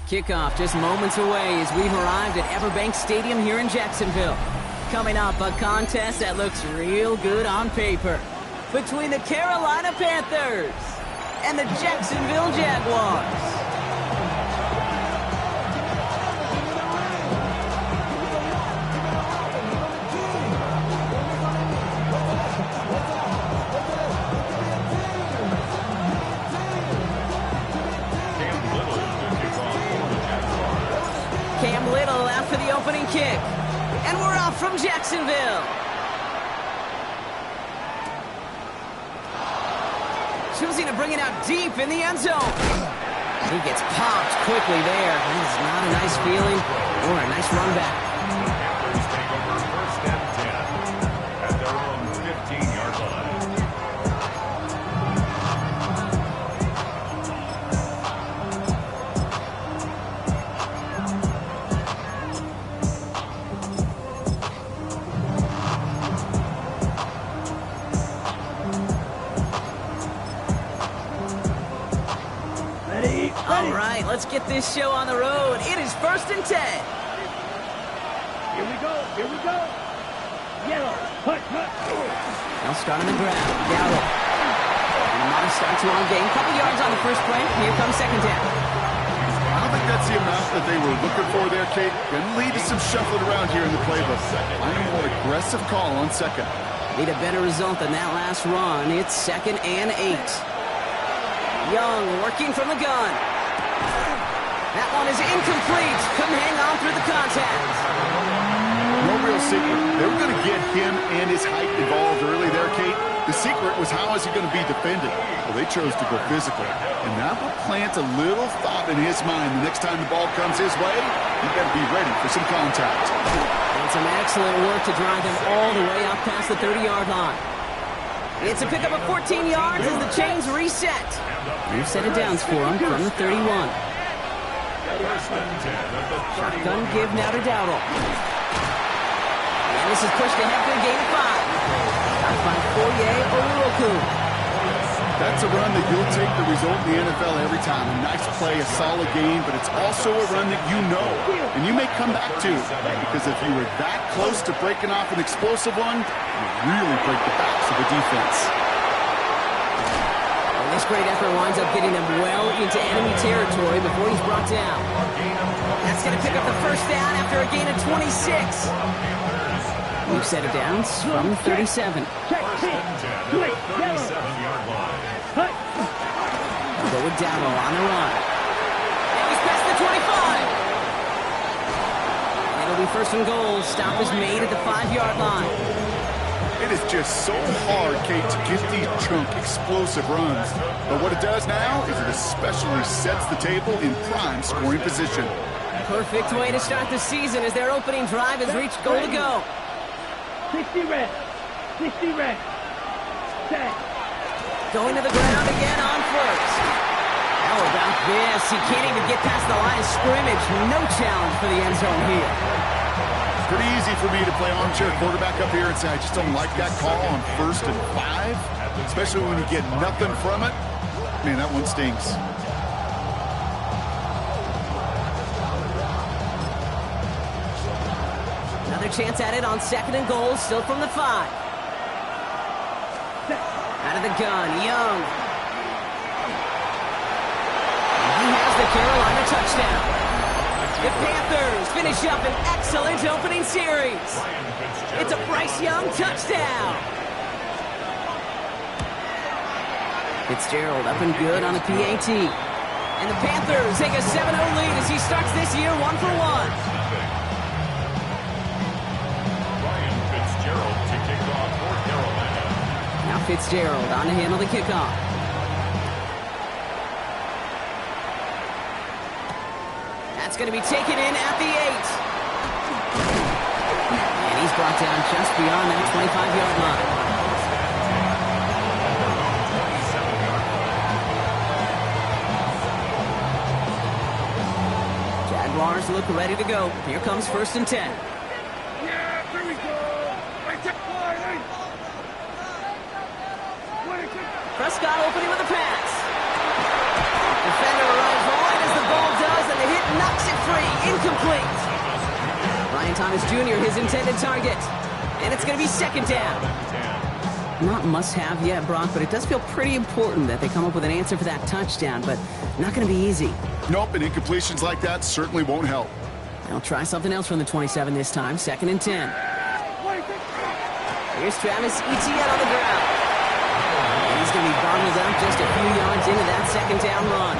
Kickoff just moments away as we've arrived at Everbank Stadium here in Jacksonville. Coming up, a contest that looks real good on paper between the Carolina Panthers and the Jacksonville Jaguars. For the opening kick. And we're off from Jacksonville. Choosing to bring it out deep in the end zone. He gets popped quickly there. That is not a nice feeling or a nice run back. Panthers take over first and 10 at their own 15-yard line. All right, let's get this show on the road. It is first and 10. Here we go. Yellow. Hut. They'll start on the ground. Gallup. And a modest start to our game. Couple yards on the first play. Here comes second down. I don't think that's the amount that they were looking for there, Kate. Going to lead to some shuffling around here in the playbook. I need a more aggressive call on second. Need a better result than that last run. It's 2nd and 8. Young working from the gun. That one is incomplete. Couldn't hang on through the contact. No real secret. They were going to get him and his height involved early there, Kate. The secret was how is he going to be defended? Well, they chose to go physical. And that will plant a little thought in his mind. The next time the ball comes his way, he better be ready for some contact. And some excellent work to drive them all the way up past the 30-yard line. It's a pickup of 14 yards as the chains reset. New set of downs for him from the 31. Shotgun give now to Dowdle. And this is pushed ahead for a gain of 5. Got by Foye Oluoku. That's a run that you'll take the result in the NFL every time. A nice play, a solid game, but it's also a run that you know, and you may come back to. Because if you were that close to breaking off an explosive one, you really break the backs of the defense. And this great effort winds up getting them well into enemy territory before he's brought down. That's going to pick up the first down after a gain of 26. New set of downs from 37. Go with Dowdle on the run. And he's past the 25. And it'll be first and goal. Stop is made at the 5-yard line. It is just so hard, Kate, to get these chunk, explosive runs. But what it does now is it especially sets the table in prime scoring position. Perfect way to start the season as their opening drive has reached goal to go. 60 red. 10. Going to the ground again on first. How about this? He can't even get past the line of scrimmage. No challenge for the end zone here. Pretty easy for me to play armchair quarterback up here and say I just don't like that call on 1st and 5, especially when you get nothing from it. Man, that one stinks. Another chance at it on 2nd and goal, still from the 5. Out of the gun, Young. And he has the Carolina touchdown. The Panthers finish up an excellent opening series. It's a Bryce Young touchdown. Fitzgerald up and good on the PAT. And the Panthers take a 7-0 lead as he starts this year 1 for 1. Now Fitzgerald on to handle the kickoff. That's going to be taken in at the 8. And he's brought down just beyond that 25-yard line. Jaguars look ready to go. Here comes 1st and 10. Prescott opening with a pass. Defender arrives right as the ball does, and the hit knocks it free. Incomplete. Ryan Thomas Jr., his intended target. And it's going to be second down. Not must-have yet, Brock, but it does feel pretty important that they come up with an answer for that touchdown, but not going to be easy. Nope, and incompletions like that certainly won't help. They'll try something else from the 27 this time, 2nd and 10. Here's Travis Etienne on the ground. And he's going to be bottled up just a few yards into that second down run.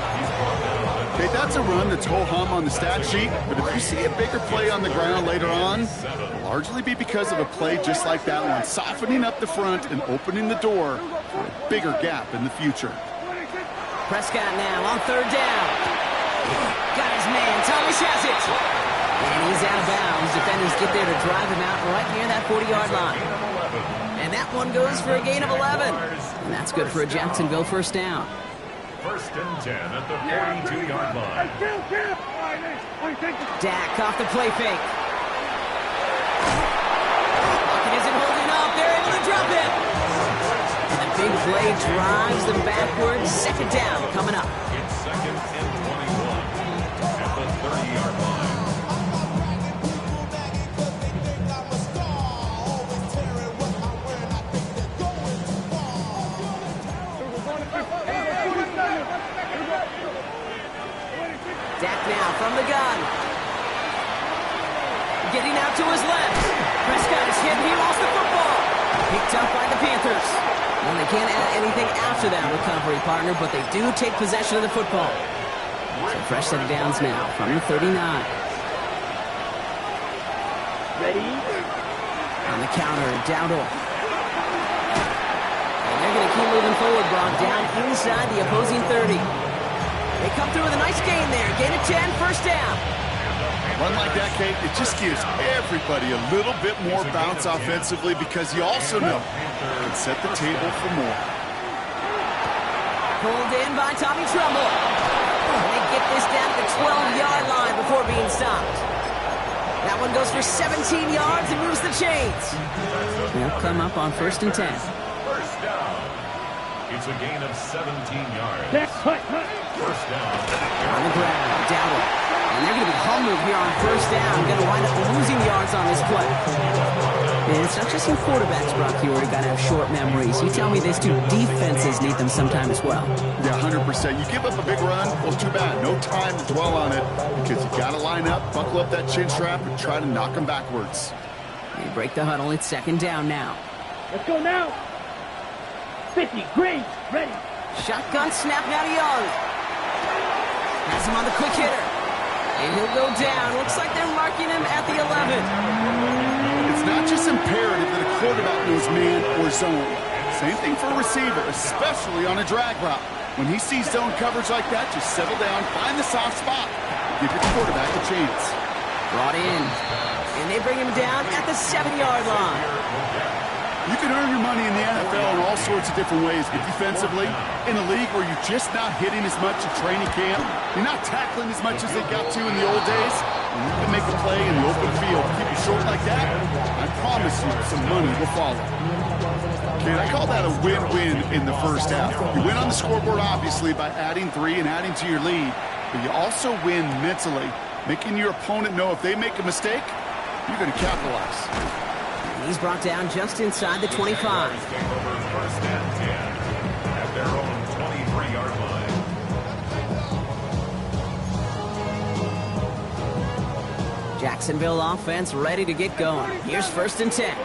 Okay, that's a run that's ho-hum on the stat sheet, but if you see a bigger play on the ground later on, it'll largely be because of a play just like that one, softening up the front and opening the door for a bigger gap in the future. Prescott now on 3rd down. Got his man. Thomas has it. And he's out of bounds. Defenders get there to drive him out right near that 40-yard line. And that one goes for a gain of 11. And that's good for a Jacksonville first down. 1st and 10 at the 42-yard line. Dak off the play fake. Pocket isn't holding up. They're able to drop it. And the big play drives them backwards. 2nd down coming up. It's 2nd and 21 at the 30-yard line. Dak now from the gun. Getting out to his left. Prescott is hit. He lost the football. Picked up by the Panthers. Well, they can't add anything after that recovery, partner, but they do take possession of the football. So fresh set of downs now from the 39. Ready? On the counter, Dowdle. And they're going to keep moving forward, Brock, down inside the opposing 30. They come through with a nice gain there. Gain of 10, first down. Run like that, Kate, it just gives everybody a little bit more bounce offensively because you also know it can set the table for more. Pulled in by Tommy Trumbull. And they get this down to the 12-yard line before being stopped. That one goes for 17 yards and moves the chains. They'll come up on 1st and 10. First down. It's a gain of 17 yards. Hut. First down. On the ground, Dowdle. And they're going to be humbled here on 1st down. Going to wind up losing yards on this play. And it's not just in quarterbacks, Brock, here where you got to have short memories. You tell me this too, defenses need them sometime as well. Yeah, 100%. You give up a big run, well, too bad. No time to dwell on it because you got to line up, buckle up that chin strap, and try to knock them backwards. They break the huddle. It's 2nd down now. Let's go now. 50, green, ready. Shotgun snap now to Young. Has him on the quick hitter. And he'll go down. Looks like they're marking him at the 11. It's not just imperative that a quarterback knows man or zone. Same thing for a receiver, especially on a drag route. When he sees zone coverage like that, just settle down, find the soft spot, give your quarterback a chance. Brought in. And they bring him down at the 7-yard line. You can earn your money in the NFL in all sorts of different ways, but defensively, in a league where you're just not hitting as much at training camp, you're not tackling as much as they got to in the old days, and you can make a play in the open field. Keep it short like that, I promise you some money will follow. Okay, I call that a win-win in the first half. You win on the scoreboard, obviously, by adding 3 and adding to your lead, but you also win mentally, making your opponent know if they make a mistake, you're going to capitalize. He's brought down just inside the 25. Take over 1st and 10 at their own 23-yard line. Jacksonville offense ready to get going. Here's 1st and 10.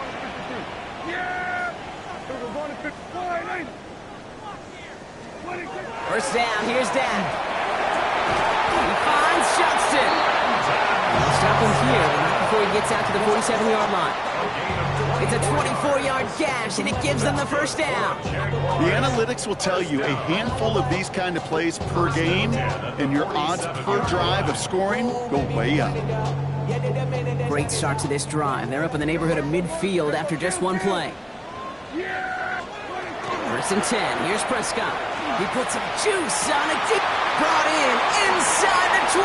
First down, here's Dak. He finds Johnston. They'll stop him here, but not before he gets out to the 47-yard line. It's a 24-yard gash, and it gives them the first down. The analytics will tell you a handful of these kind of plays per game, and your odds per drive of scoring go way up. Great start to this drive. They're up in the neighborhood of midfield after just one play. 1st and 10. Here's Prescott. He puts some juice on it. Deep. Brought in inside the 20.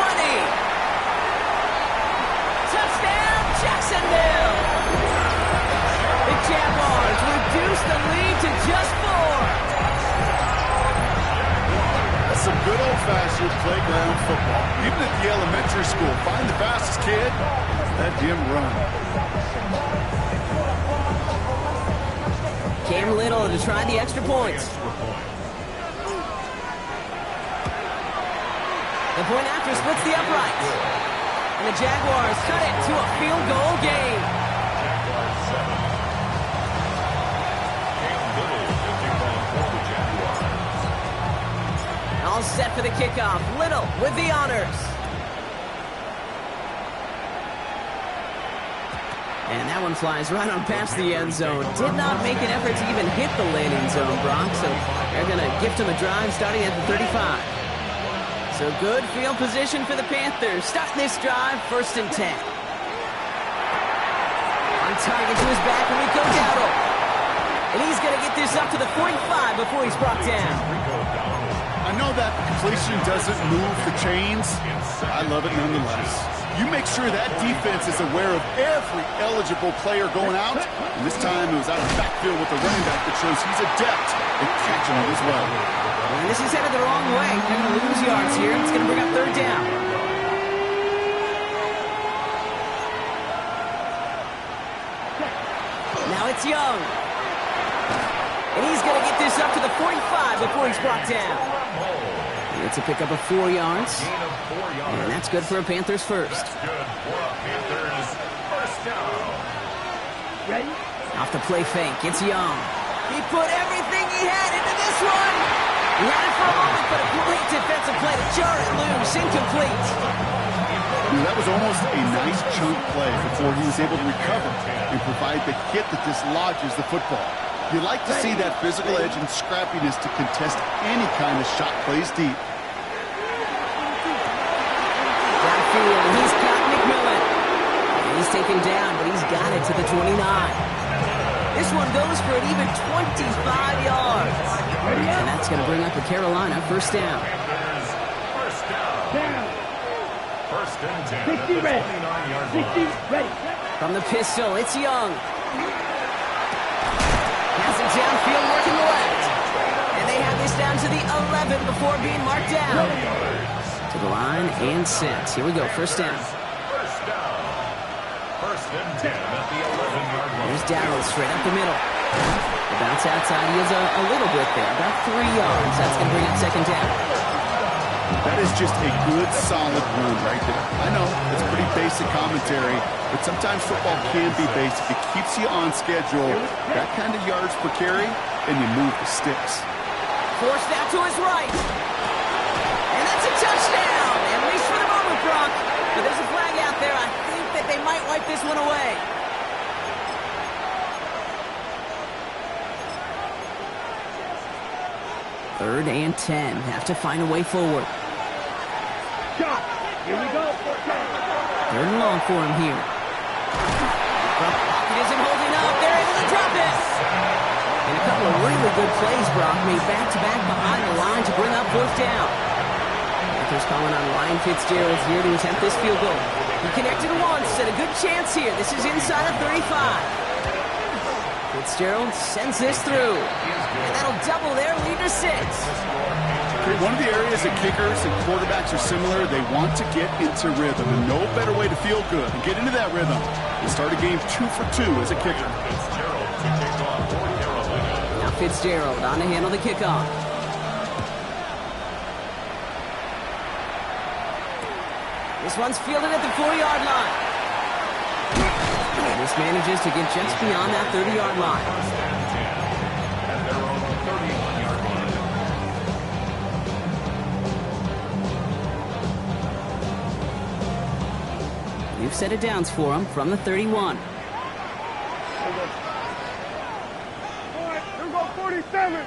Touchdown, Jacksonville. The Jaguars reduce the lead to just 4. That's some good old-fashioned playground football. Even at the elementary school, find the fastest kid, let him run. Cam Little to try the extra points. The point after splits the uprights. And the Jaguars cut it to a field goal game. Jaguars 7. Cam Little to kick off for the Jaguars. All set for the kickoff. Little with the honors. And that one flies right on past the end zone. Did not make an effort to even hit the landing zone, Brock. So they're going to gift him a drive starting at the 35. So good field position for the Panthers. Starting this drive, 1st and 10. On target to his back, Rico Dowdle. And he's going to get this up to the 45 before he's brought down. I know that completion doesn't move the chains. I love it nonetheless. You make sure that defense is aware of every eligible player going out. And this time it was out of the backfield with a running back that shows he's adept at catching it as well. And this is headed the wrong way. They're going to lose yards here. It's going to bring up 3rd down. Now it's Young. And he's going to get this up to the 45 before he's brought down. It's a pickup of 4 yards. And that's good for a Panthers first. That's good for a Panthers first down. Ready? Off the play fake, it's Young. He put everything he had into this one. He had it for a moment, but a great defensive play to jar it loose. Incomplete. That was almost a nice chunk play before he was able to recover and provide the hit that dislodges the football. You like to see that physical edge and scrappiness to contest any kind of shot plays deep. Downfield, he's got McMillan. He's taken down, but he's got it to the 29. This one goes for an even 25 yards. And that's going to bring up a Carolina 1st down. First down. 1st and 10 at the 60 ready. 29-yard 60 line. ready. From the pistol, it's Young. Pass it downfield, working the left. And they have this down to the 11 before being marked down. To the line and set. Here we go, 1st down. First down. 1st and 10 at the 11-yard line. Here's Darrell straight up the middle. The bounce outside, he is a little bit there, about 3 yards. That's going to bring up 2nd down. That is just a good, solid run right there. I know, it's pretty basic commentary, but sometimes football can be basic. It keeps you on schedule, that kind of yards per carry, and you move the sticks. Forced out to his right. And that's a touchdown, at least for the moment, Brock. But there's a flag out there. I think that they might wipe this one away. Third and 10. Have to find a way forward. Shot. Here we go. 3rd and long for him here. Pocket isn't holding up. They're able to drop it. And a couple of really good plays, Brock, made back-to-back behind the line to bring up 4th down. Panthers calling on Ryan Fitzgerald here to attempt this field goal. He connected once and a good chance here. This is inside of 35. Fitzgerald sends this through. And that'll double their lead to 6. One of the areas that kickers and quarterbacks are similar, they want to get into rhythm. And no better way to feel good and get into that rhythm than start a game 2 for 2 as a kicker. Fitzgerald to kick off for Carolina. Now Fitzgerald on to handle the kickoff. This one's fielded at the 4-yard line. And this manages to get just beyond that 30-yard line. First and 10 at their own 31-yard line. You've set it downs for him from the 31. Here we go. 47.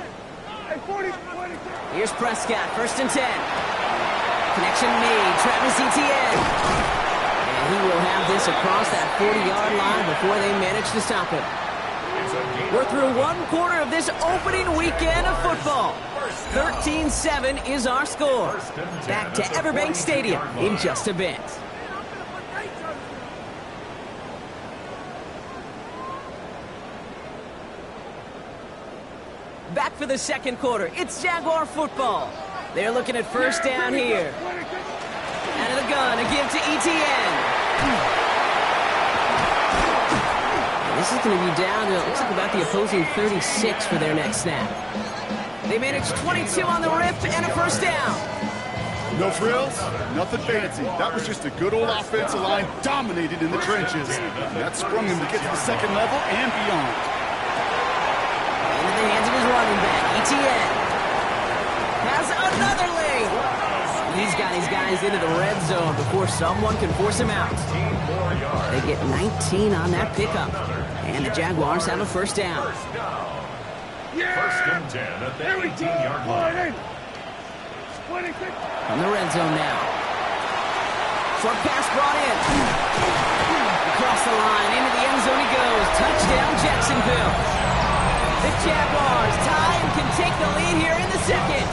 Hey, 47. Here's Prescott, 1st and 10. Connection made, Travis Etienne. And he will have this across that 40-yard line before they manage to stop him. We're through 1 quarter of this opening weekend of football. 13-7 is our score. Back to Everbank Stadium in just a bit. Back for the 2nd quarter. It's Jaguar football. They're looking at first down here. Out of the gun, a give to ETN. This is going to be down to, it looks like about the opposing 36 for their next snap. They managed 22 on the rip and a first down. No frills, nothing fancy. That was just a good old offensive line dominated in the trenches. And that sprung him to get to the second level and beyond. Into the hands of his running back, ETN. Has another lane. He's got his guys into the red zone before someone can force him out. They get 19 on that pickup. And the Jaguars have a first down. First and 10 at the 18-yard line. From the red zone now. Short pass brought in. Across the line, into the end zone he goes. Touchdown, Jacksonville. The Jaguars tie and can take the lead here in the second.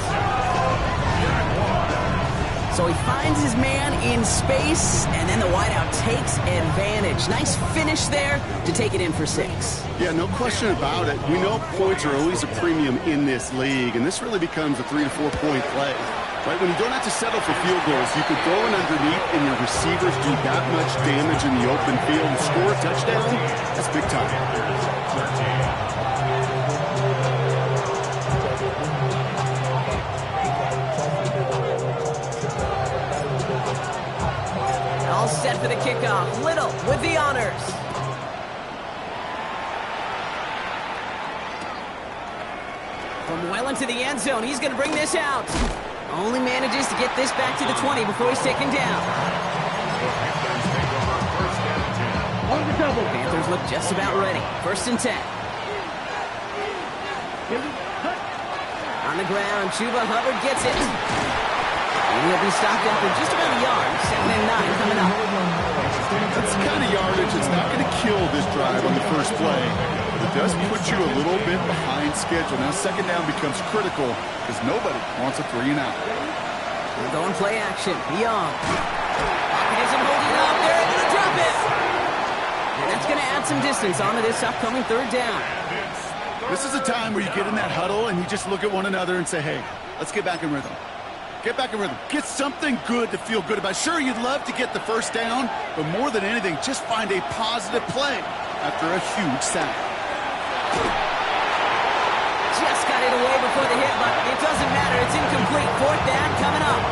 So he finds his man in space, and then the wideout takes advantage. Nice finish there to take it in for 6. Yeah, no question about it. We know points are always a premium in this league, and this really becomes a 3 to 4 point play. Right, when you don't have to settle for field goals, you can throw it underneath and your receivers do that much damage in the open field and score a touchdown. That's big time. All set for the kickoff. Little with the honors. From well into the end zone, he's going to bring this out. Only manages to get this back to the 20 before he's taken down. On the double. Panthers look just about ready. First and 10. On the ground, Chuba Hubbard gets it. And he'll be stopped after just about a yard. 2nd and 9 coming up. That's the kind of yardage that's not going to kill this drive on the first play. But it does put you a little bit behind schedule. Now second down becomes critical because nobody wants a 3 and out. We're going play action. Young. Pocket isn't holding up. They're able to drop it. And that's going to add some distance onto this upcoming third down. This is a time where you get in that huddle and you just look at one another and say, hey, let's get back in rhythm. Get back in rhythm. Get something good to feel good about. Sure, you'd love to get the first down, but more than anything, just find a positive play after a huge sack. Just got it away before the hit, but it doesn't matter. It's incomplete. 4th down coming up.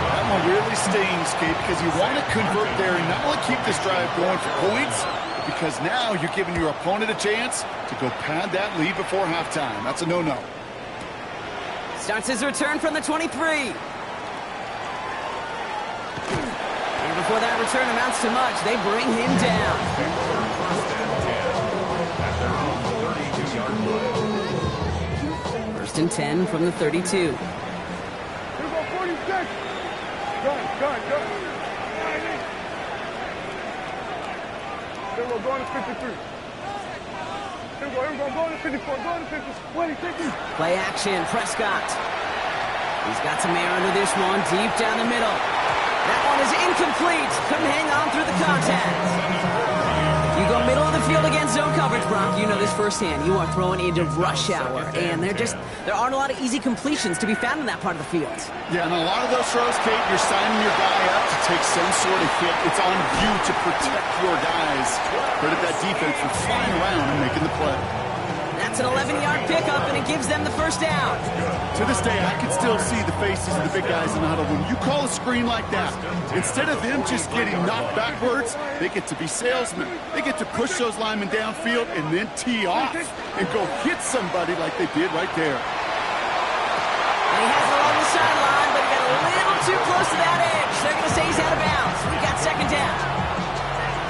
That one really stings, Kate, because you want to convert there and not only keep this drive going for points, but because now you're giving your opponent a chance to go pad that lead before halftime. That's a no-no. Starts his return from the 23. And before that return amounts to much, they bring him down. First and 10 from the 32. Here we go, 46. Go. Here we go, going to 53. Here we go, going to 54, going to 50. Wait, 50. Play action, Prescott. He's got some air under this one, deep down the middle. That one is incomplete. Couldn't hang on through the contact. You go middle of the field against zone coverage, Brock. You know this firsthand. You are throwing into rush hour, and there aren't a lot of easy completions to be found in that part of the field. Yeah, and a lot of those throws, Kate, you're signing your guy up to take some sort of hit. It's on you to protect your guys. Credit that defense for flying around and making the play. That's an 11-yard pickup, and it gives them the first down. To this day, I can still see the faces of the big guys in the huddle. When you call a screen like that, instead of them just getting knocked backwards, they get to be salesmen. They get to push those linemen downfield and then tee off and go hit somebody like they did right there. And he has it along the sideline, but he got a little too close to that edge. They're going to say he's out of bounds. We got second down.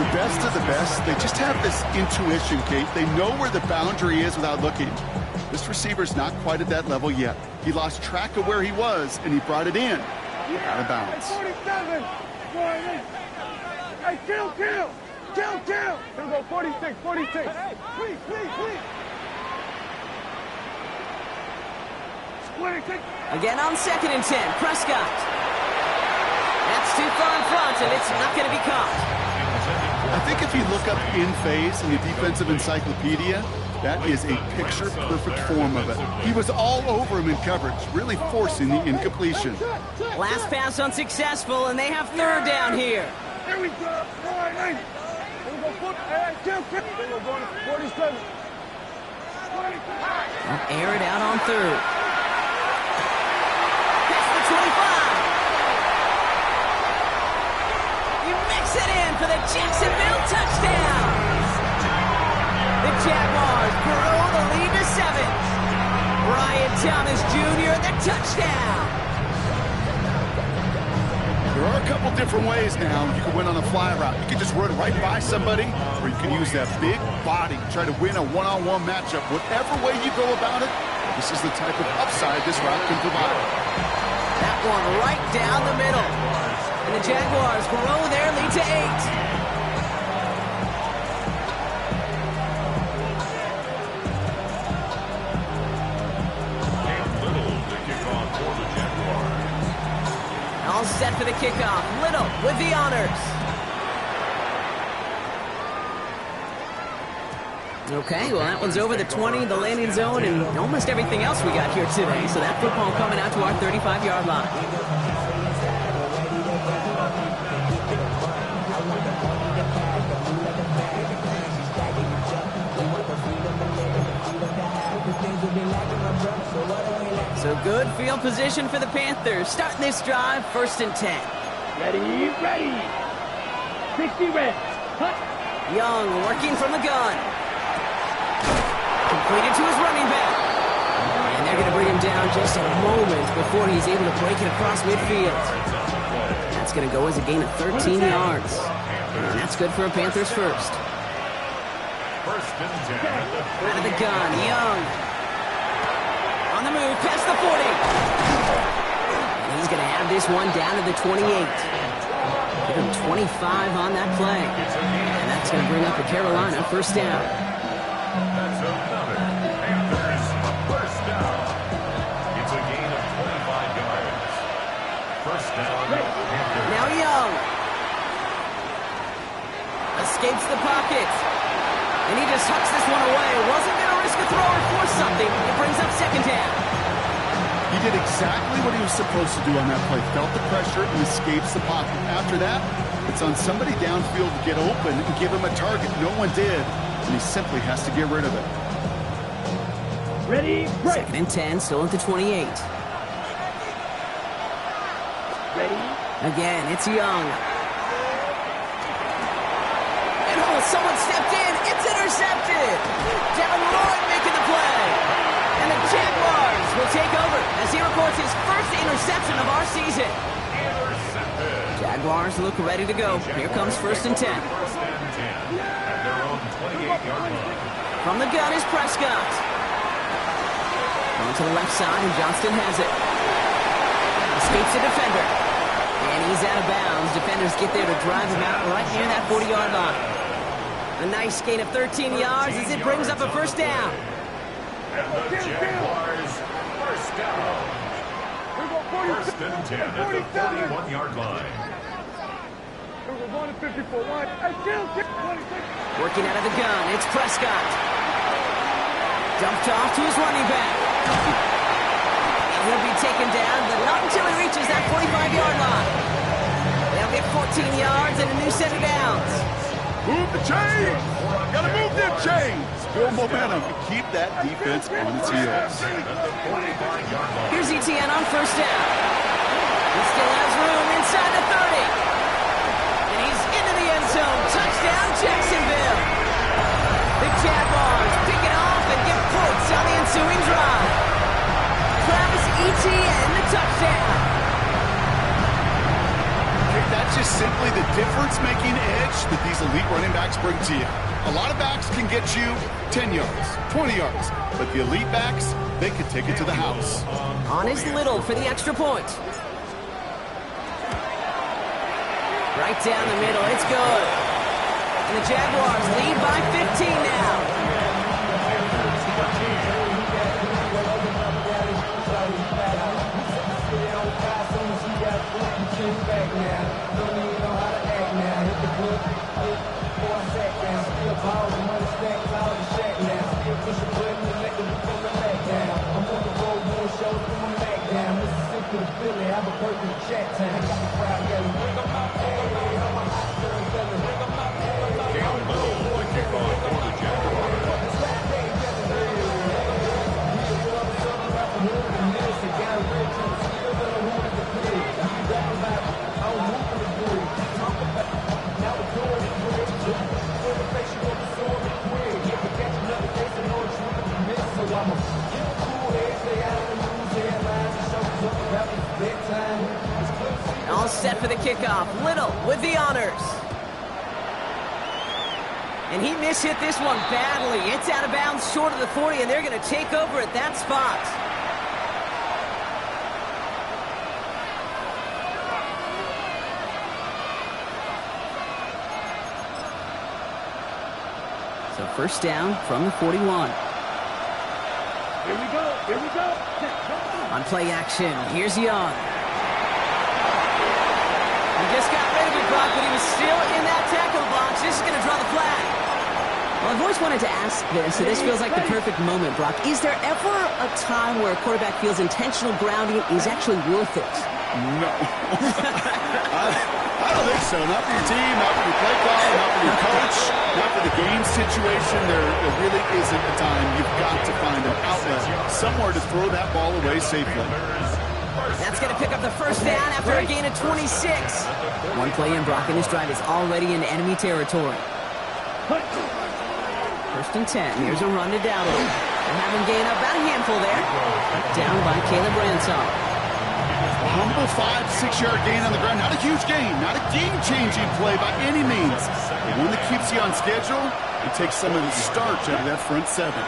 The best of the best, they just have this intuition, Kate. They know where the boundary is without looking. This receiver's not quite at that level yet. He lost track of where he was, and he brought it in. Out of bounds. 47. Hey, kill. Here we go, 46. Please. 26. Again on 2nd and 10, Prescott. That's too far in front, and it's not going to be caught. I think if you look up in phase in the defensive encyclopedia, That is a picture-perfect form of it. He was all over him in coverage, really forcing the incompletion. Last pass unsuccessful, and they have third down here. Here we go. Hey. Here we go. Hey, we're going to 47. They'll air it out on third. That's the 25. You mix it in for the Jacksonville touchdown. The Jaguars grow the lead to 7. Brian Thomas Jr. the touchdown. There are a couple different ways now you can win on a fly route. You can just run right by somebody, or you can use that big body, try to win a one-on-one matchup. Whatever way you go about it, this is the type of upside this route can provide. That one right down the middle. And the Jaguars grow their lead to 8. All set for the kickoff. Little with the honors. Okay, well, that one's over the 20, the landing zone, and almost everything else we got here today. So that football coming out to our 35-yard line. So good field position for the Panthers. Starting this drive, 1st and 10. Ready. 60 reps. Cut. Young working from the gun. Completed to his running back. And they're going to bring him down just a moment before he's able to break it across midfield. That's going to go as a gain of 13 yards. And that's good for a Panthers first. 1st and 10. Out of the gun, Young. On the move, past the 40. And he's going to have this one down to the 28. Give him 25 on that play. And that's going to bring up a Carolina 1st down. That's another Panthers 1st down. It's a gain of 25 yards. 1st down, Panthers. Now Young. Escapes the pocket. And he just tucks this one away. Wasn't going to risk a throw or force something. It brings up 2nd down. He did exactly what he was supposed to do on that play. Felt the pressure and escapes the pocket. After that, it's on somebody downfield to get open and give him a target. No one did, and he simply has to get rid of it. Ready, break. 2nd and 10, still at the 28. Ready. Again, it's Young. And oh, someone stepped in. It's intercepted. Devin Lloyd making the play. And the Jaguars will take over as he records his 1st interception of our season. Jaguars look ready to go. Here comes 1st and 10. 1st and 10 at their own 28-yard line. From the gun is Prescott. Going to the left side, and Johnston has it. Escapes the defender. And he's out of bounds. Defenders get there to drive him out right near that 40-yard line. A nice gain of 13 yards as it brings up a 1st down. And the Jaguars 1st down. 1st and 10 at the 41-yard line. We're going to 54. Working out of the gun, it's Prescott. Dumped off to his running back. And he'll be taken down, but not until he reaches that 45-yard line. They'll get 14 yards and a new set of downs. Move the chains! Gotta move them chains! Build momentum and keep that defense on its heels. Here's ETN on 1st down. He still has room inside the 30. And he's into the end zone. Touchdown, Jacksonville. The Jaguars pick it off and get points on the ensuing drive. Travis Etienne, the touchdown. That's just simply the difference-making edge that these elite running backs bring to you. A lot of backs can get you 10 yards, 20 yards, but the elite backs, they can take it to the house. On is Little for the extra point. Right down the middle, it's good. And the Jaguars lead by 15 now. Cam Little, the kickoff for the Jaguars. All set for the kickoff. Little with the honors. And he mishit this one badly. It's out of bounds short of the 40, and they're going to take over at that spot. So first down from the 41. Here we go. Here we go. On play action, here's Young. He just got rid of it, Brock, but he was still in that tackle box. This is going to draw the flag. Well, I've always wanted to ask this, so this feels like the perfect moment, Brock. Is there ever a time where a quarterback feels intentional grounding is actually worth it? No. I don't think so. Not for your team, not for your play call, not for your coach, not for the game situation. There really isn't a time. You've got to find an outlet, somewhere to throw that ball away safely. That's going to pick up the first down after a gain of 26. One play in, Brock, and this drive is already in enemy territory. First and 10. Here's a run to Dowdle. They'll have him gain up about a handful there. Down by Caleb Ransaw. A humble 5-6 yard gain on the ground. Not a huge gain, not a game-changing play by any means. But one that keeps you on schedule and takes some of the starch out of that front seven.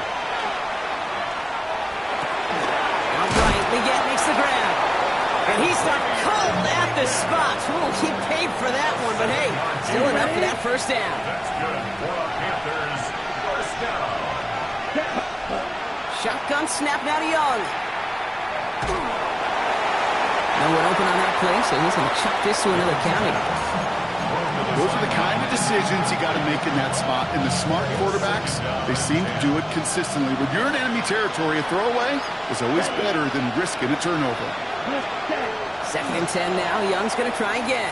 Outright, Leggett makes the grab. And he's not cold at the spot. Ooh, he paid for that one, but hey, still enough for that first down. That's good for the Panthers. First down. Shotgun snap now to Young. No one open on that play, so he's going to chuck this to another county. Those are the kind of decisions you got to make in that spot. And the smart quarterbacks, they seem to do it consistently. When you're in enemy territory, a throwaway is always better than risking a turnover. Second and 10 now. Young's going to try again.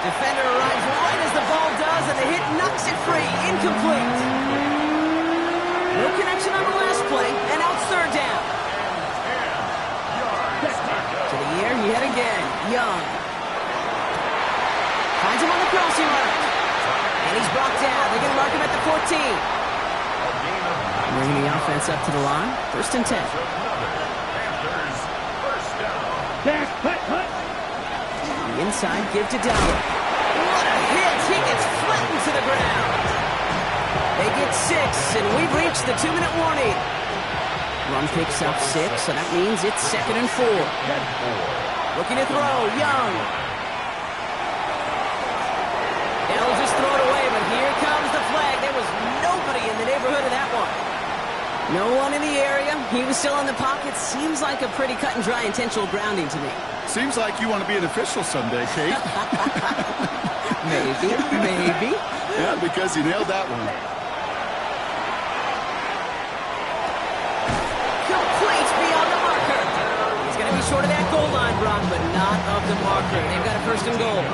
Defender arrives right as the ball does, and the hit knocks it free. Incomplete. No connection on the last play, and now it's third down. To the air, yet again. Young. Finds him on the crossing route. And he's brought down. They're going to mark him at the 14. Bringing the offense up to the line. First and 10. Panthers. First down. The inside give to Dowdle. What a hit. He gets flattened to the ground. They get 6, and we've reached the 2-minute warning. Run picks up 6, so that means it's second and 4. Looking to throw, Young. They'll just throw it away, but here comes the flag. There was nobody in the neighborhood of that one. No one in the area. He was still in the pocket. Seems like a pretty cut and dry intentional grounding to me. Seems like you want to be an official someday, Kate. Maybe. Yeah, because you nailed that one. Complete beyond the marker. He's going to be short of that goal line, Brock, but not of the marker. They've got a first and goal.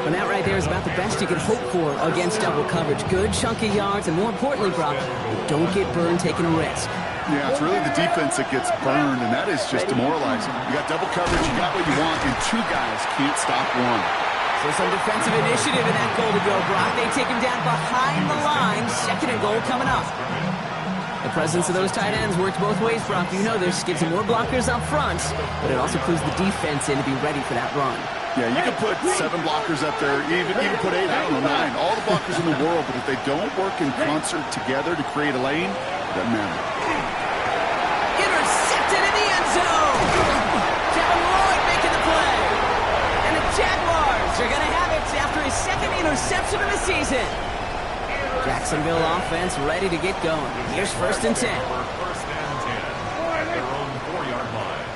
And that right there is about the best you can hope for against double coverage. Good chunky yards, and more importantly, Brock, don't get burned taking a risk. Yeah, it's really the defense that gets burned, and that is just demoralizing. You got double coverage, you got what you want, and 2 guys can't stop one. So some defensive initiative in that goal to go, Brock. They take him down behind the line. Second and goal coming up. The presence of those tight ends works both ways, Brock. You know this gives them more blockers up front, but it also clues the defense in to be ready for that run. Yeah, you can put 7 blockers up there, even put 8, I don't know, 9, all the blockers in the world, but if they don't work in concert together to create a lane, it doesn't matter. Intercepted in the end zone! Kevin Lloyd making the play! And the Jaguars are going to have it after his second interception of the season. Jacksonville offense ready to get going. Here's first and 10. First and 10. Their own 4-yard line.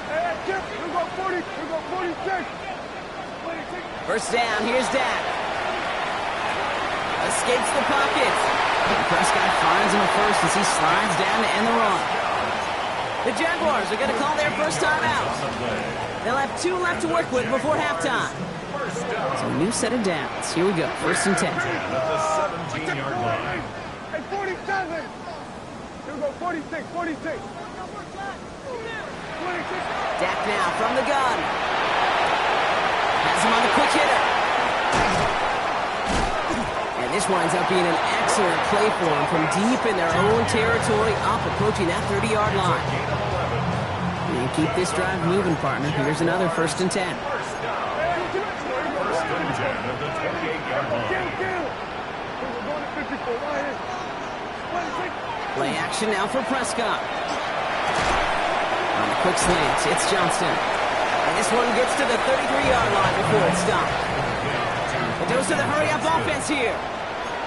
Hey, Chip, we go 40. We go 46. First down, here's Dak. Escapes the pocket. And Prescott finds him at first as he slides down to end the run. The Jaguars are going to call their first time out. They'll have 2 left to work with before halftime. So a new set of downs. Here we go. First and 10. At the 17-yard line. Hey, 47. Here we go, 46, 46. 26. Dak now from the gun. Has him on the quick hitter. And this winds up being an excellent play for him from deep in their own territory, up approaching that 30-yard line. And keep this drive moving, partner. Here's another first and 10. First and 10 at the 28-yard line. We're going to 54 right here. 26. Play action now for Prescott. On the quick slant, it's Johnston. And this one gets to the 33-yard line before it's stopped. It goes to the hurry-up offense here.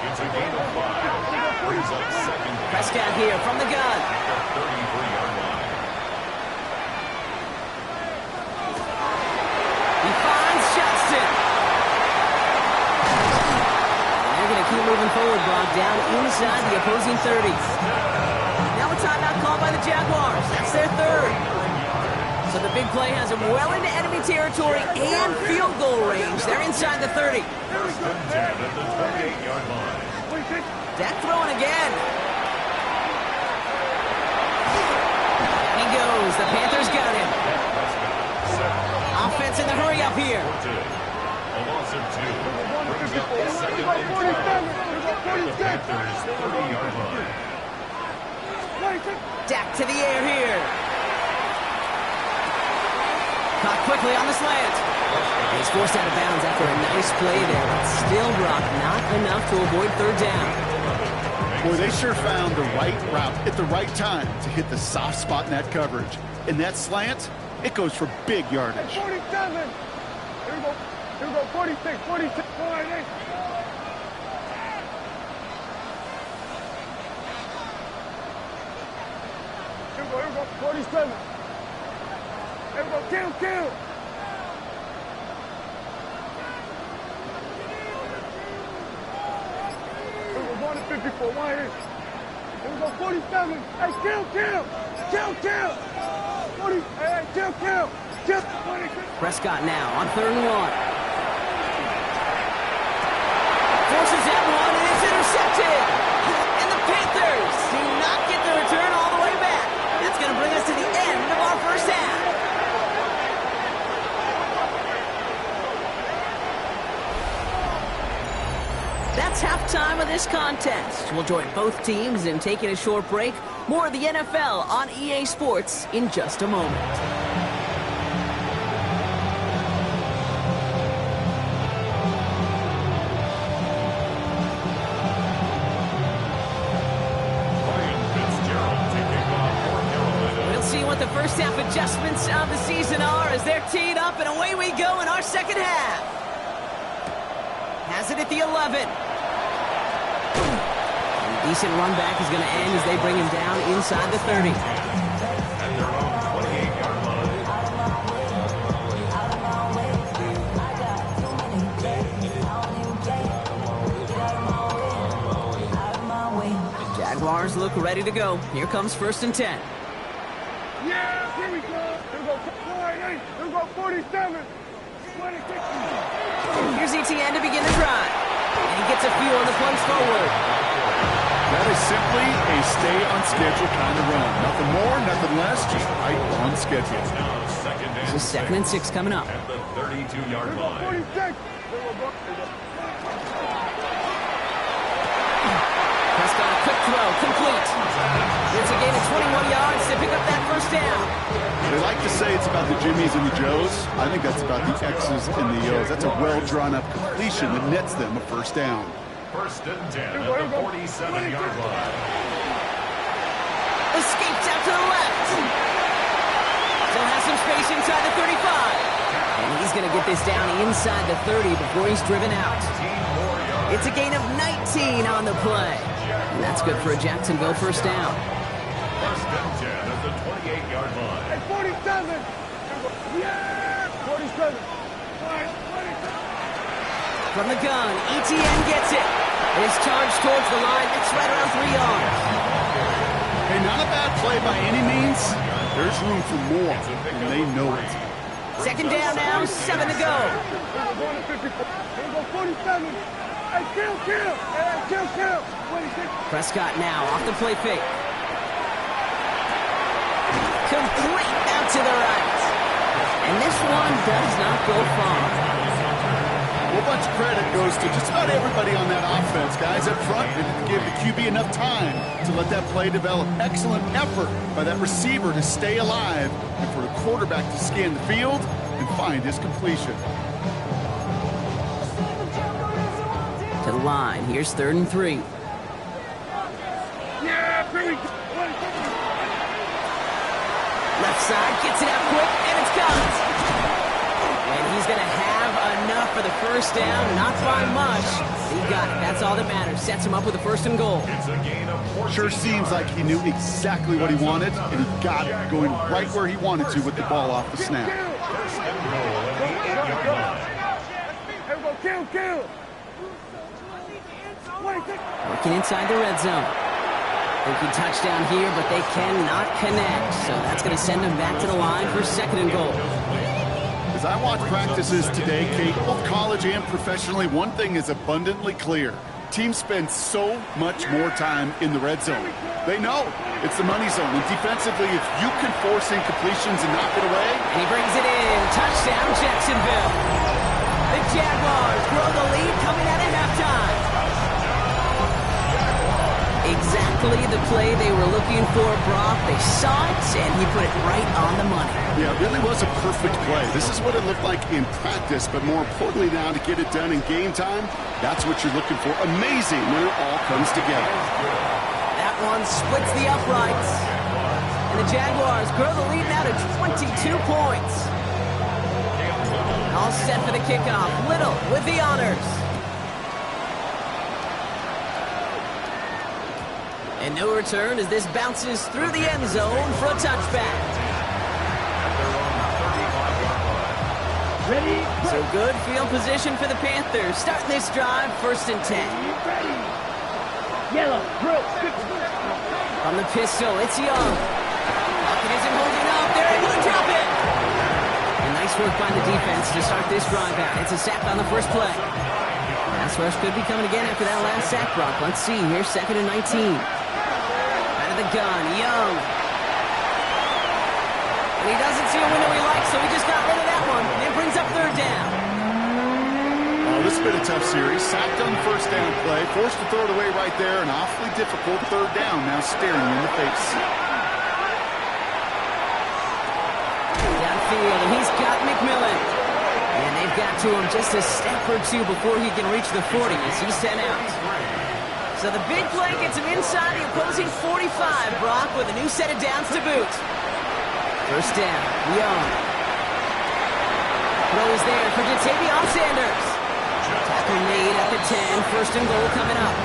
It's a gain of 5. Brings up second. Prescott here from the gun. At the 33-yard line. He finds Johnston. And they're going to keep moving forward, Brock, down inside the opposing 30. Now a timeout called by the Jaguars. That's their third. So the big play has them well into enemy territory and field goal range. They're inside the 30. First and 10 at the 28-yard line. Dak throwing again. And he goes. The Panthers got him. Offense in the hurry up here. A loss of 2. Brings up second and 12. The Panthers 30-yard line. Dak to the air here. Caught quickly on the slant. He's forced out of bounds after a nice play there, but still, Brock, not enough to avoid third down. Boy, they sure found the right route at the right time to hit the soft spot in that coverage. And that slant, it goes for big yardage. 47. Here we go, 46, 46. 48. Here we go, 47. Here we go, kill. Here we go, going to 54, right here. Here we go, 47. Hey, kill. 40, hey, kill. 26. Prescott now on 3rd and 1. Forces that one, and it's intercepted. And the Panthers do not get the return all the way back. That's going to bring us to the end of our first half. That's halftime of this contest. We'll join both teams in taking a short break. More of the NFL on EA Sports in just a moment. We'll see what the first half adjustments of the season are as they're teed up, and away we go in our second half. Has it at the 11. Decent run back is going to end as they bring him down inside the 30. At their own 28-yard line. Jaguars look ready to go. Here comes 1st and 10. Yeah, here we go. Here we go, 48. Here we go, 47. 26. Here's ETN to begin the drive. And he gets a few on the plunge forward. That is simply a stay-on-schedule kind of run. Nothing more, nothing less, just right on schedule. Now second and This is 2nd and 6 coming up. at the 32-yard Here we go, line. 46. Prescott, a quick throw, complete. It's a gain of 21 yards to pick up that first down. They like to say it's about the Jimmies and the Joes. I think that's about the X's and the O's. That's a well-drawn-up completion that nets them a first down. First and 10 at the 47-yard line. Escapes out to the left. Still has some space inside the 35. And he's going to get this down inside the 30 before he's driven out. It's a gain of 19 on the play. And that's good for a Jacksonville first down. First and 10 at the 28-yard line. Hey, 47. Yeah, 47. 47. From the gun, ETN gets it. It is charged towards the line. It's right around 3 yards. Hey, not a bad play by any means. There's room for more, and they know it. Second down now, 7 to go. Prescott now off the play fake. Complete out to the right. And this one does not go far. A whole bunch of credit goes to just about everybody on that offense. Guys up front didn't give the QB enough time to let that play develop. Excellent effort by that receiver to stay alive and for the quarterback to scan the field and find his completion. To the line. Here's 3rd and 3. Left side gets it out quick, and it's got. And he's going to have enough for the first down. Not by much. He got it. That's all that matters. Sets him up with a 1st and goal. Sure seems like he knew exactly what he wanted, and he got it, going right where he wanted to with the ball off the snap. Working inside the red zone. Thinking touchdown here, but they cannot connect. So that's going to send them back to the line for 2nd and goal. As I watch practices today, Kate, both college and professionally, one thing is abundantly clear. Teams spend so much more time in the red zone. They know it's the money zone. And defensively, if you can force incompletions and knock it away. And he brings it in. Touchdown, Jacksonville. The Jaguars grow the lead coming out of halftime. Exactly the play they were looking for, Brock. They saw it, and he put it right on the money. Yeah, it really was a perfect play. This is what it looked like in practice, but more importantly now to get it done in game time, that's what you're looking for. Amazing when it all comes together. That one splits the uprights. And the Jaguars grow the lead now to 22 points. All set for the kickoff. Little with the honors. And no return as this bounces through the end zone for a touchback. Ready? So good field position for the Panthers. Starting this drive, 1st and 10. Yellow, blue. On the pistol, it's Young. Pocket isn't holding up. They're able to drop it. And nice work by the defense to start this drive out. It's a sack on the first play. Pass rush could be coming again after that last sack, Brock. Let's see. Here's 2nd and 19. The gun, Young. And he doesn't see a window he likes, so he just got rid of that one. And it brings up 3rd down. Oh, this has been a tough series. Sacked on the 1st down play. Forced to throw it away right there. An awfully difficult 3rd down now staring you in the face. Downfield, and he's got McMillan. And they've got to him just a step or two before he can reach the 40 as he's sent out. So the big play gets him inside the opposing 45, Brock, with a new set of downs to boot. 1st down, Young. Throw is there for Jatavion Sanders. Tackle made at the 10, 1st and goal coming up.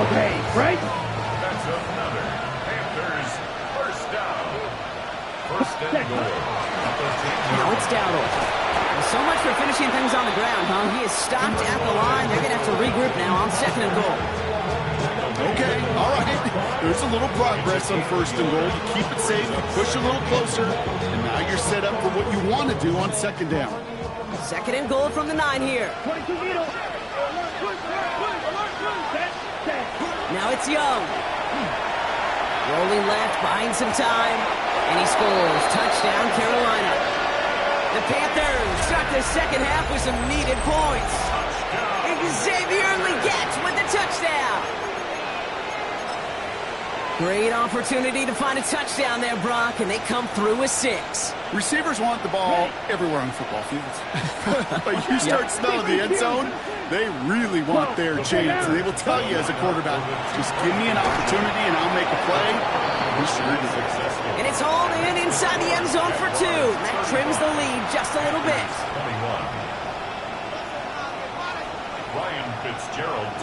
Okay, right? That's another Panthers 1st down. 1st and goal. Now it's Dowdle. So much for finishing things on the ground, huh? He is stopped at the line. They're going to have to regroup now on 2nd and goal. Okay, all right. There's a little progress on 1st and goal. You keep it safe, you push a little closer, and now you're set up for what you want to do on 2nd down. 2nd and goal from the 9 here. 22 middle. Now it's Young. Rolling left, buying some time, and he scores. Touchdown, Carolina. The Panthers start the 2nd half with some needed points. Xavier Legette with the touchdown. Great opportunity to find a touchdown there, Brock, and they come through with 6. Receivers want the ball everywhere on football fields. But you start smelling the end zone, they really want their chance. And they will tell you as a quarterback, just give me an opportunity and I'll make a play. He sure did. And it's hauled in inside the end zone for 2. That trims the lead just a little bit.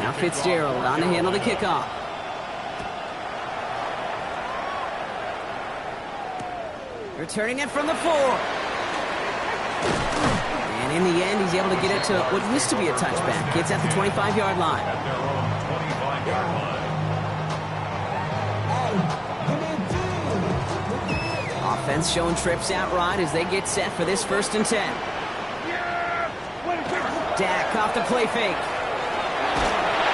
Now Fitzgerald on to handle the kickoff. Returning it from the 4. And And in the end, he's able to get it to what used to be a touchback. It's at the 25-yard line. At their own 25-yard line. Offense showing trips out right as they get set for this 1st and 10. Dak off the play fake.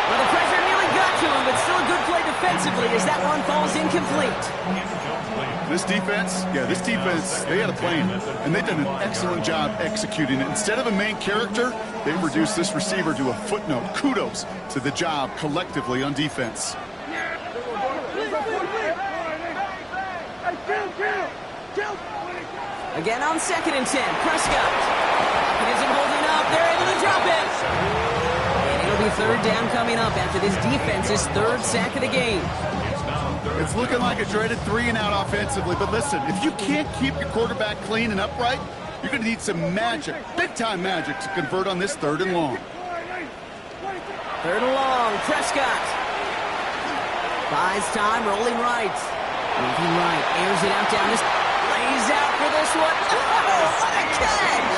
Well, the pressure nearly got to him, but still a good play defensively as that one falls incomplete. This defense, they had a plan, and they've done an excellent job executing it. Instead of a main character, they've reduced this receiver to a footnote. Kudos to the job collectively on defense. Again on 2nd and 10, Prescott. It isn't holding up. They're able to drop it. And it'll be 3rd down coming up after this defense's 3rd sack of the game. It's looking like a dreaded 3-and-out offensively, but listen, if you can't keep your quarterback clean and upright, you're going to need some magic, big-time magic, to convert on this 3rd and long. 3rd and long, Prescott. Buys time, rolling right. Moving right, airs it out down this. Lays out for this one. Oh, what a catch!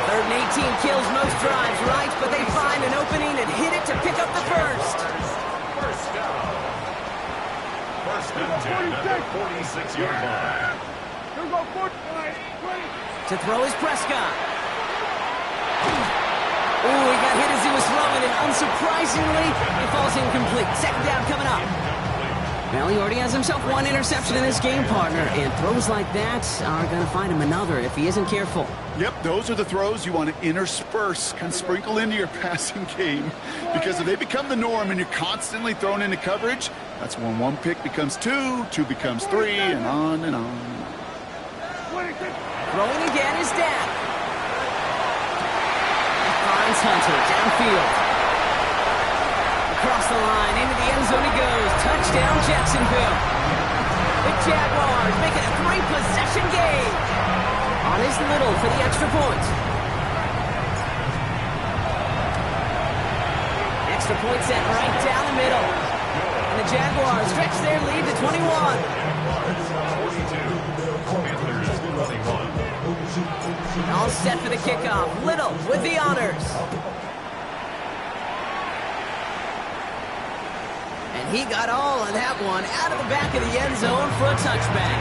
3rd and 18 kills most drives, right? But they find an opening and hit it to pick up the 1st. First down. 1st and 10 at the 46-yard line. To throw is Prescott. Ooh, he got hit as he was throwing, and unsurprisingly, it falls incomplete. 2nd down coming up. Well, he already has himself 1 interception in this game, partner, and throws like that are going to find him another if he isn't careful. Yep, those are the throws you want to intersperse, kind of sprinkle into your passing game, because if they become the norm and you're constantly thrown into coverage, that's when 1 pick becomes 2, 2 becomes 3, and on and on. Throwing again is Dak. Finds Hunter downfield. Across the line, into the end zone he goes. Touchdown, Jacksonville. The Jaguars make it a 3-possession game. On his Little for the extra point. Extra point set right down the middle. And the Jaguars stretch their lead to 21. All set for the kickoff. Little with the honors. And he got all of that one out of the back of the end zone for a touchback.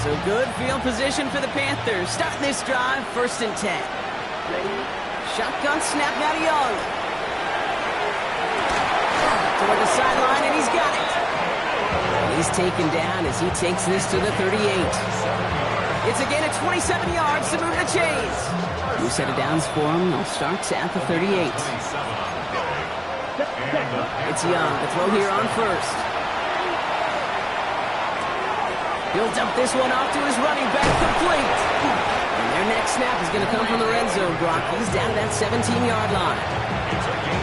So good field position for the Panthers. Starting this drive, 1st and 10. Shotgun snap now to Young. Toward the sideline, and he's got it. He's taken down as he takes this to the 38. It's a gain of 27 yards to move the chains. New set of downs for him. They'll start at the 38. It's Young. The throw here on 1st. He'll dump this one off to his running back, complete. And their next snap is going to come from the red zone, Brock. He's down to that 17-yard line.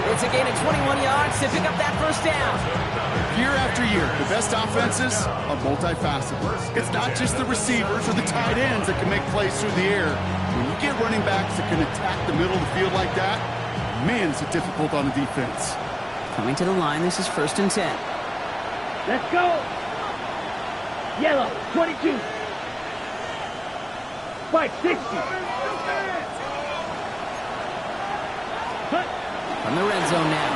It's a gain of 21 yards to pick up that 1st down. Year after year, the best offenses are multifaceted. It's not just the receivers or the tight ends that can make plays through the air. When you get running backs that can attack the middle of the field like that, man, is it difficult on the defense. Coming to the line, this is 1st and 10. Let's go. Yellow, 22. Spike, 60. From the red zone now.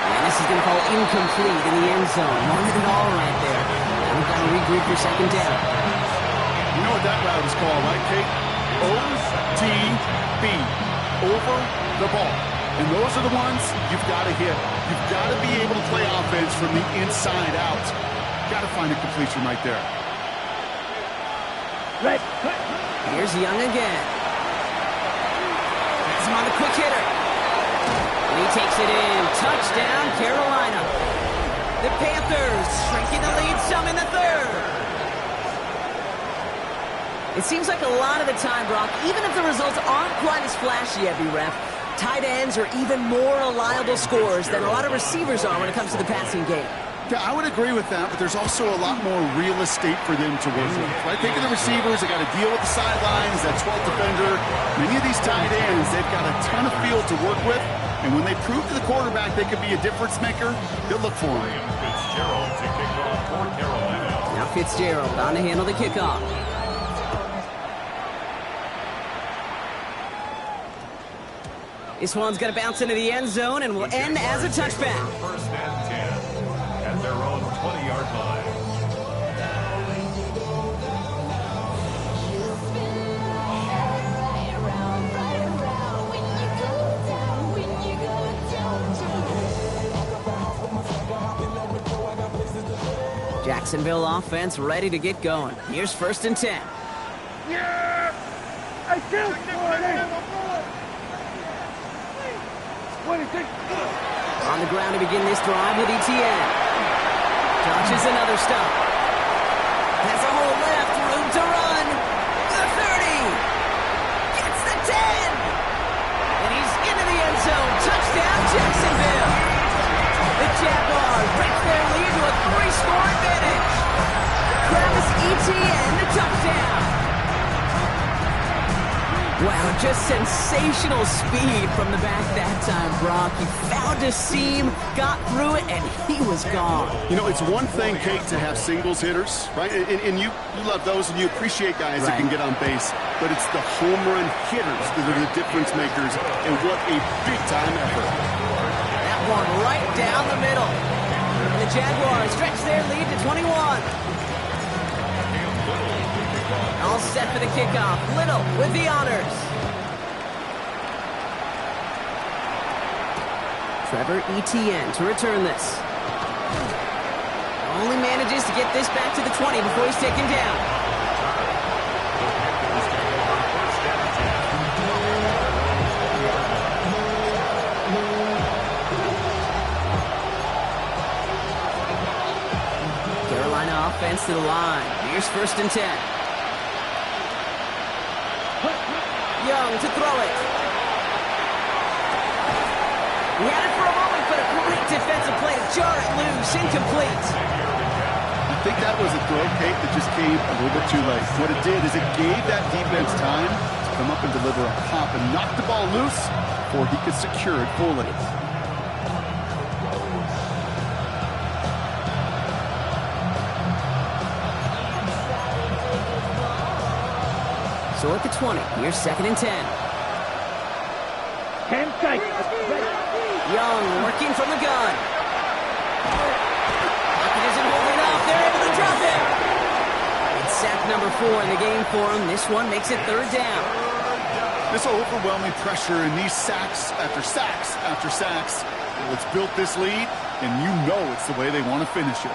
And this is going to fall incomplete in the end zone. Wanted it all right there. And we've got to regroup for 2nd down. You know what that route is called, right, Kate? OTB. Over the ball. And those are the ones you've got to hit. You've got to be able to play offense from the inside out. Got to find a completion right there. Right. Here's Young again. Has him on the quick hitter. And he takes it in. Touchdown, Carolina. The Panthers shrinking the lead some in the 3rd. It seems like a lot of the time, Brock, even if the results aren't quite as flashy, every ref, tight ends are even more reliable scorers than a lot of receivers are when it comes to the passing game. Yeah, I would agree with that, but there's also a lot more real estate for them to work with. Right? Think of the receivers. They got to deal with the sidelines, that 12th defender. Many of these tight ends, they've got a ton of field to work with, and when they prove to the quarterback they could be a difference maker, they'll look for him. Fitzgerald to kick off for Carolina. Now Fitzgerald on to handle the kickoff. This one's going to bounce into the end zone and will end as a touchback. First and 10 at their own 20-yard line. Jacksonville offense ready to get going. Here's first and 10. Yeah! Hey, kill! On the ground to begin this drive with ETN. Dodges another stop. Has a hole left, room to run. The 30. Gets the 10. And he's into the end zone. Touchdown, Jacksonville. The Jaguars break their lead to a 3-score advantage. Travis Etienne, the touchdown. Wow, just sensational speed from the back that time, Brock. He found a seam, got through it, and he was gone. You know, it's one thing, Kate, to have singles hitters, right? And you love those, and you appreciate guys that can get on base. But it's the home run hitters that are the difference makers, and what a big-time effort. That one right down the middle. And the Jaguars stretch their lead to 21. All set for the kickoff. Little with the honors. Trevor Etienne to return this. Only manages to get this back to the 20 before he's taken down. Carolina offense to the line. Here's first and 10. Young to throw it. He had it for a moment, but a great defensive play to jar it loose, incomplete. I think that was a throw, Kate, that just came a little bit too late. What it did is it gave that defense time to come up and deliver a pop and knock the ball loose before he could secure it fully. So at the 20, here's second and 10. Hand tight. Young working from the gun. Pocket isn't holding up. They're able to drop him. It's sack number 4 in the game for him. This one makes it third down. This overwhelming pressure and these sacks after sacks after sacks. Well, it's built this lead, and you know it's the way they want to finish it.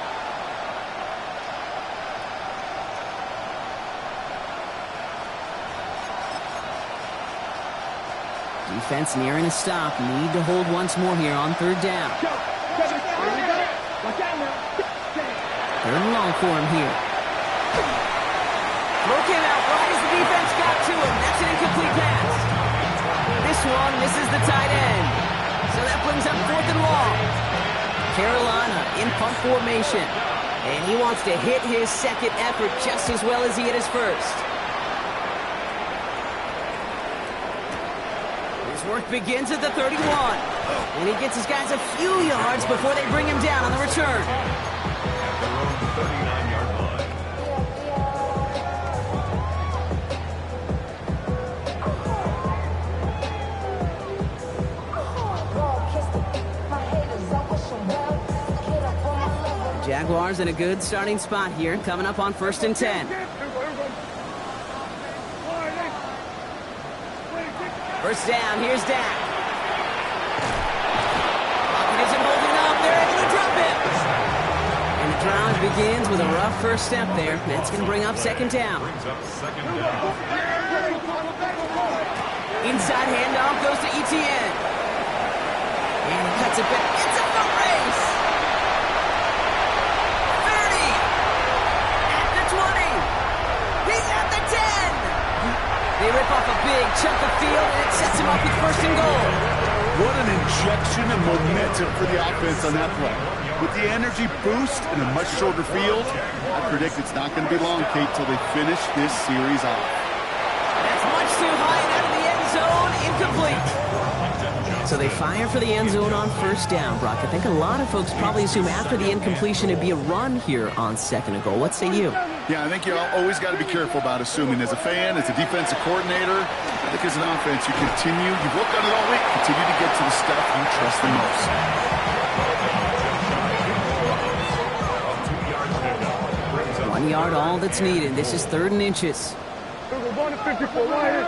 Defense nearing a stop. Need to hold once more here on third down. Third and long for him here. Throw came out right as the defense got to him. That's an incomplete pass. This one misses the tight end. So that brings up fourth and long. Carolina in punt formation. And he wants to hit his second effort just as well as he hit his first. Work begins at the 31. And he gets his guys a few yards before they bring him down on the return. At their own 39-yard line. Jaguars in a good starting spot here, coming up on first and 10. First down, here's Dak. Pocket isn't holding up, they're able to drop it. And the drive begins with a rough first step there. That's going to bring up second down. Brings up second down. Inside handoff goes to Etienne. And he cuts it back. It's a foot race. 30. At the 20. He's at the 10. They rip off a big chunk of field, and it sets him up with first and goal. What an injection of momentum for the offense on that play. With the energy boost and a much shorter field, I predict it's not going to be long, Kate, till they finish this series off. That's much too high and out of the end zone, incomplete. So they fire for the end zone on first down, Brock. I think a lot of folks probably assume after the incompletion it'd be a run here on second and goal. What say you? Yeah, I think you always got to be careful about assuming. As a fan, as a defensive coordinator, I think as an offense, you've worked on it all week, continue to get to the stuff you trust the most. 1 yard, all that's needed. This is 3rd and inches. Here we go, 154, wide.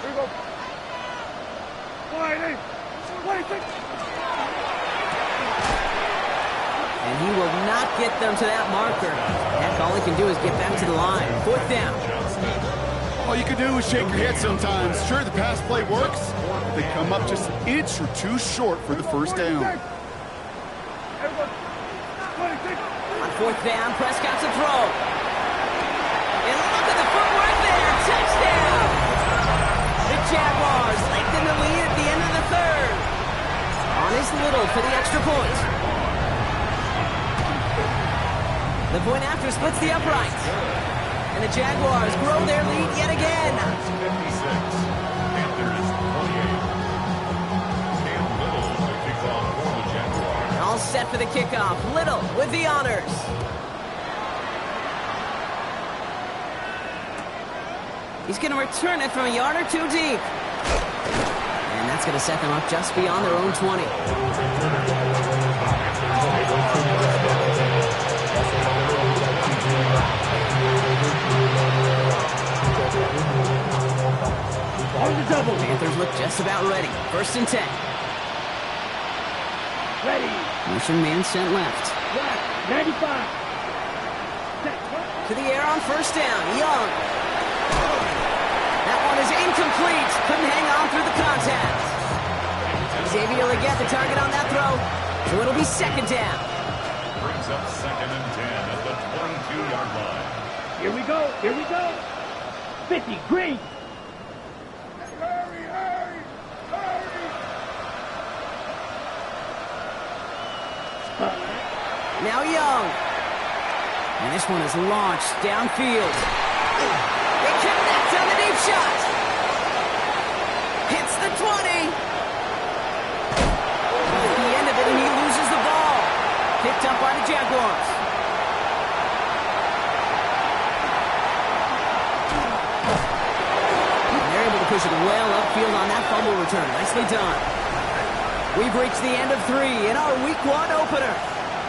Here we go. Wide, 26. And he will not get them to that marker. Heck, all he can do is get back to the line. 4th down. All you can do is shake your head sometimes. Sure, the pass play works, but they come up just an inch or two short for the first down. On 4th down, Prescott's a throw. And look at the footwork there. Touchdown! The Jaguars lengthen the lead at the end of the 3rd. On is Little for the extra point. The point after splits the uprights. And the Jaguars grow their lead yet again. 56. Panthers 28. Cam Little to kick off for the Jaguars. All set for the kickoff. Little with the honors. He's going to return it from a yard or two deep. And that's going to set them up just beyond their own 20. Panthers look just about ready. 1st and 10. Ready. Motion man sent left. 95. To the air on 1st down. Young. That one is incomplete. Couldn't hang on through the contact. Xavier Legette the target on that throw. So it'll be 2nd down. Brings up 2nd and 10 at the 22-yard line. Here we go. 50, green. Hurry. Now Young. And this one is launched downfield. They connect on the deep shot. Hits the 20. At the end of it, and he loses the ball. Picked up by the Jaguars. And they're able to push it well upfield on that fumble return. Nicely done. We've reached the end of 3 in our Week 1 opener.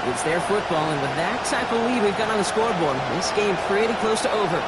It's their football, and with that type of lead we've got on the scoreboard, this game pretty close to over.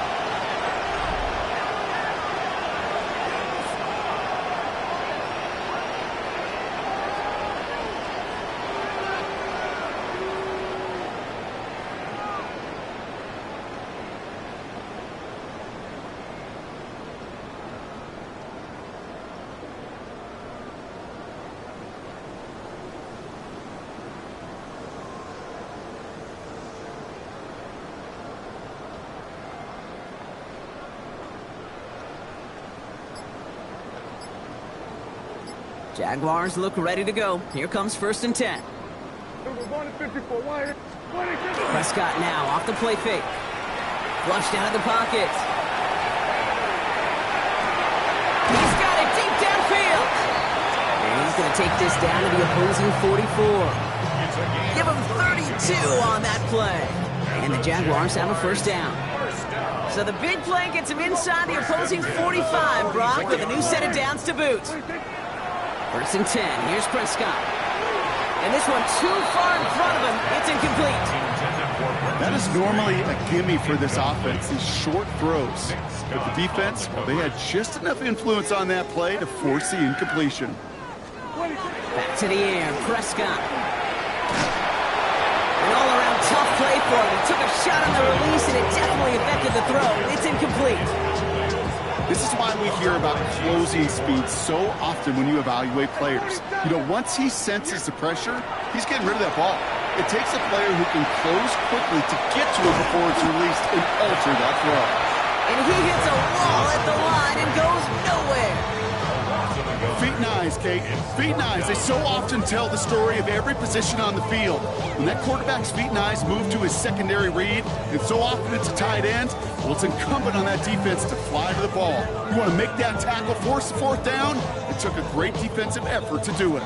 Jaguars look ready to go. Here comes 1st and 10. Prescott now off the play fake. Flushed out of the pocket. He's got it deep downfield. And he's going to take this down to the opposing 44. Give him 32 on that play. And the Jaguars have a 1st down. So the big play gets him inside the opposing 45, Brock, with a new set of downs to boot. 1st and 10. Here's Prescott. And this one too far in front of him. It's incomplete. That is normally a gimme for this offense, these short throws. But the defense, well, they had just enough influence on that play to force the incompletion. Back to the air. Prescott. An all-around tough play for him. He took a shot on the release, and it definitely affected the throw. It's incomplete. This is why we hear about closing speed so often when you evaluate players. You know, once he senses the pressure, he's getting rid of that ball. It takes a player who can close quickly to get to it before it's released and alter that throw. And he hits a wall at the line and goes nowhere. Feet and eyes, Kate. Feet and eyes. They so often tell the story of every position on the field. When that quarterback's feet and eyes move to his secondary read, and so often it's a tight end, well, it's incumbent on that defense to fly to the ball. You want to make that tackle, force the fourth down? It took a great defensive effort to do it.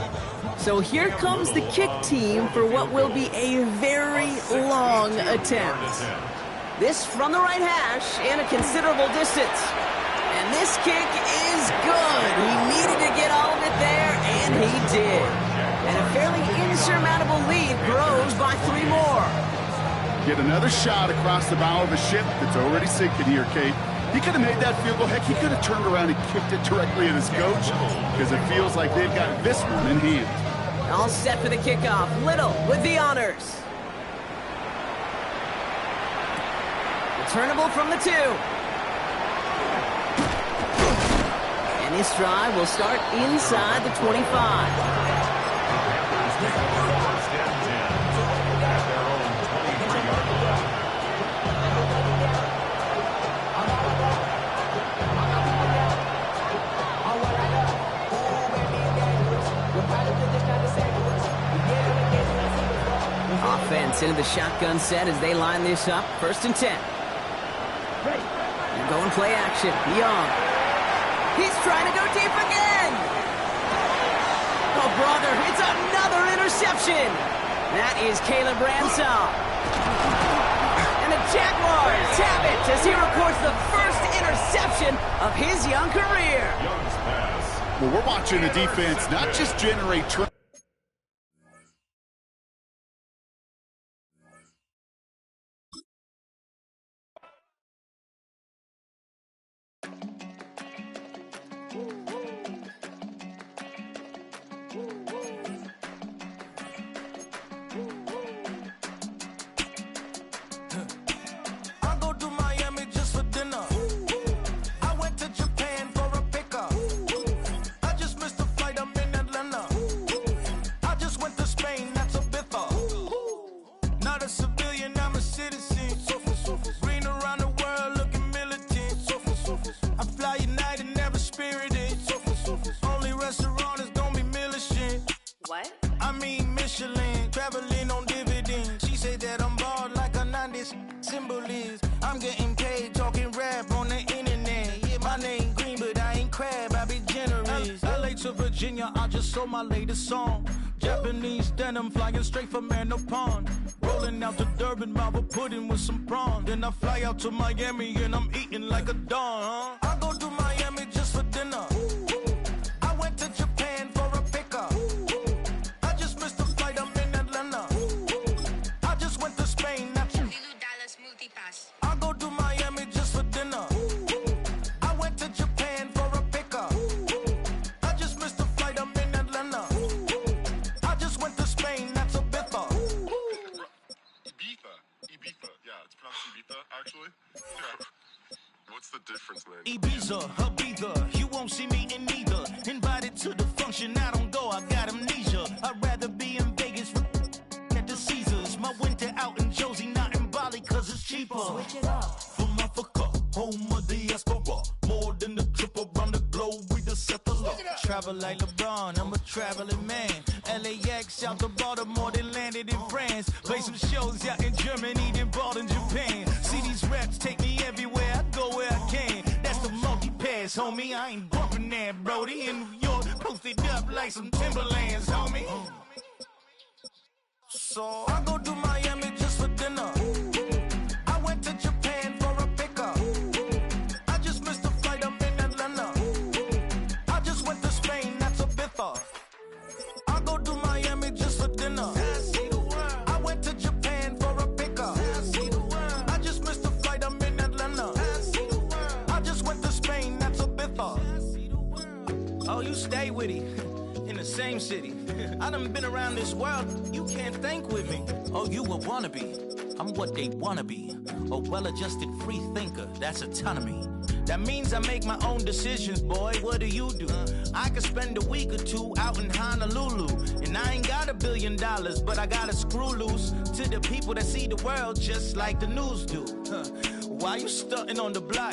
So here comes the kick team for what will be a very long attempt. This from the right hash and a considerable distance. And this kick is good. He needed to get all of it there, and he did. And a fairly insurmountable lead grows by 3 more. Get another shot across the bow of a ship that's already sinking here, Kate. He could have made that field goal. Heck, he could have turned around and kicked it directly at his coach, because it feels like they've got this one in hand. All set for the kickoff. Little with the honors. Returnable from the 2. And this drive will start inside the 25. Offense into the shotgun set as they line this up. 1st and 10. And going play action. Young. He's trying to go deep again. Oh, brother, it's another interception. That is Caleb Ransom. And the Jaguars have it as he records the first interception of his young career. Well, we're watching the defense not just generate tries. I'm getting paid talking rap on the internet. Yeah, my name green, but I ain't crab, I be generous. LA to Virginia, I just sold my latest song. Japanese denim flying straight from Manopon. Rolling out to Durban, Marble pudding with some prawns. Then I fly out to Miami and I'm eating like a don, huh? I go to Miami just for dinner. I went to Japan for a pickup. I just missed the flight, I'm in Atlanta. I just went to Spain, that's I go to Miami just for dinner. I went to Japan for a pickup. I just missed the flight, I'm in Atlanta. I just went to Spain, that's a biffa. Ibiza. Yeah, it's pronounced Ibiza, actually. Yeah. What's the difference, man? Ibiza, Ibiza, you won't see me in neither. Invited to the function, I don't go, I got amnesia. I'd rather be in Vegas at the Caesars. My winter out in Josie, not in Bali, cause it's cheaper. Switch it up. From Africa, home of the diaspora. More than the trip around the globe, we just set the law. Travel like LeBron, I'm a traveling man. LAX out to Baltimore, then landed in France. Play some shows out in Germany, then bought in Japan. See these raps take me everywhere, I go where I can. That's the multi-pass, homie, I ain't bumping that, Brody. In New York, posted up like some Timberlands, homie. So I go to Miami just for dinner. I went to Japan for a pickup. I just missed the flight, I'm in Atlanta. I just went to Spain, that's a biffa. I go to Miami just for dinner. I went to Japan for a pickup. I just missed the flight, I'm in Atlanta. I just went to Spain, that's a biffa. Oh, you stay with it. In the same city. I done been around this world, you can't think with me. Oh, you a wannabe, I'm what they wanna be. A well-adjusted free thinker, that's autonomy. That means I make my own decisions, boy, what do you do? I could spend a week or two out in Honolulu. And I ain't got $1 billion, but I got a screw loose to the people that see the world just like the news do. Why you stunting on the block?